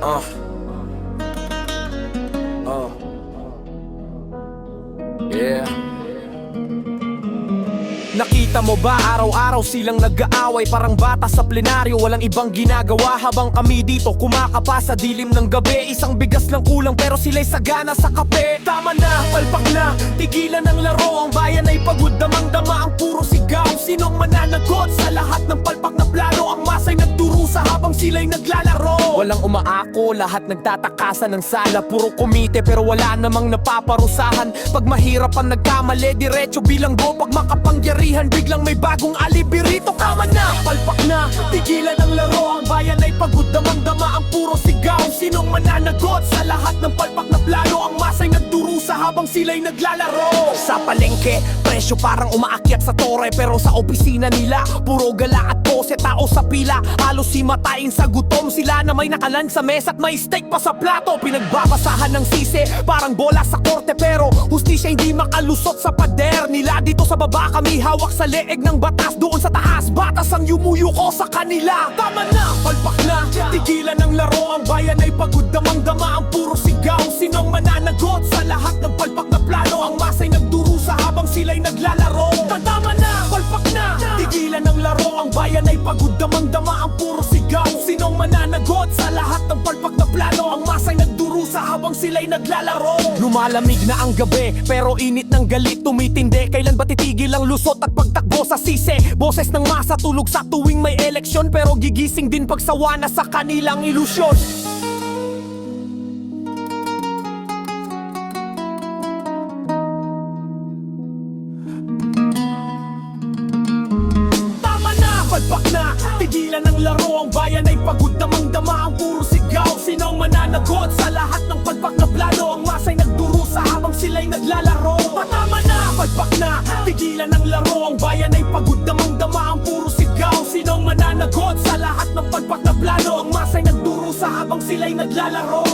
Uh. Yeah. Nakita mo ba araw-araw silang nag-aaway? Parang bata sa plenaryo, walang ibang ginagawa habang kami dito kumakapa sa dilim ng gabi. Isang bigas lang kulang pero sila'y sagana sa kape. Tama na, palpak na, tigilan ng laro. Ang bayan ay pagod, damang-dama ang puro sigaw. Sinong mananagot sa lahat ng palpak na plano? Ang masa'y nagdurusa habang sila'y naglalaro. Walang umaako, lahat nagtatakasan ng sala. Puro komite pero wala namang napaparusahan. Pag mahirap ang nagkamali, diretso bilanggo. Pag makapangyarihan, biglang may bagong alibi rito. Tama na, palpak na, tigilan ang laro. Ang bayan ay pagod, damang-dama ang puro sigaw. Sinong mananagot sa lahat ng palpak na plano? Ang masa'y nagdurusa habang sila'y naglalaro. Sa palengke, presyo parang umaakyat sa tore. Pero sa opisina nila, puro gala at pose. Tao sa pila, halos himatayin sa gutom. Sila na may nakalan sa mesa at may steak pa sa plato. Pinagbabasahan ng sisi, parang bola sa korte. Pero hustisya hindi makalusot sa pader nila. Dito sa baba kami hawak sa leeg ng batas. Doon sa taas, batas ang yumuyuko sa kanila. Tama na, palpak na, tigilan ang laro. Ang bayan ay pagod, damang-dama ang puro sigaw. Sinong mananagot sa lahat ng palpak na plano? Ang masa'y nagdurusa habang sila'y naglalaro. Tama na, palpak na, tigilan ang laro. Ang bayan ay pagod, damang-dama ang puro sigaw. Sinong mananagot sa lahat ng palpak na plano? Ang masa'y nagdurusa habang sila'y naglalaro. Lumalamig na ang gabi, pero init ng galit tumitindi. Kailan ba titigil ang lusot at pagtakbo sa sisi? Boses ng masa tulog sa tuwing may eleksyon, pero gigising din pagsawa na sa kanilang ilusyon. Palpak na, tigilan ang laro. Ang bayan ay pagod, damang-dama ang puro sigaw. Sinong mananagot sa lahat ng palpak na plano? Ang masa'y nagdurusa habang sila'y naglalaro. Tama na, palpak na, tigilan ang laro. Ang bayan ay pagod, damang-dama ang puro sigaw. Sinong mananagot sa lahat ng palpak na plano? Ang masa'y nagdurusa habang sila'y naglalaro.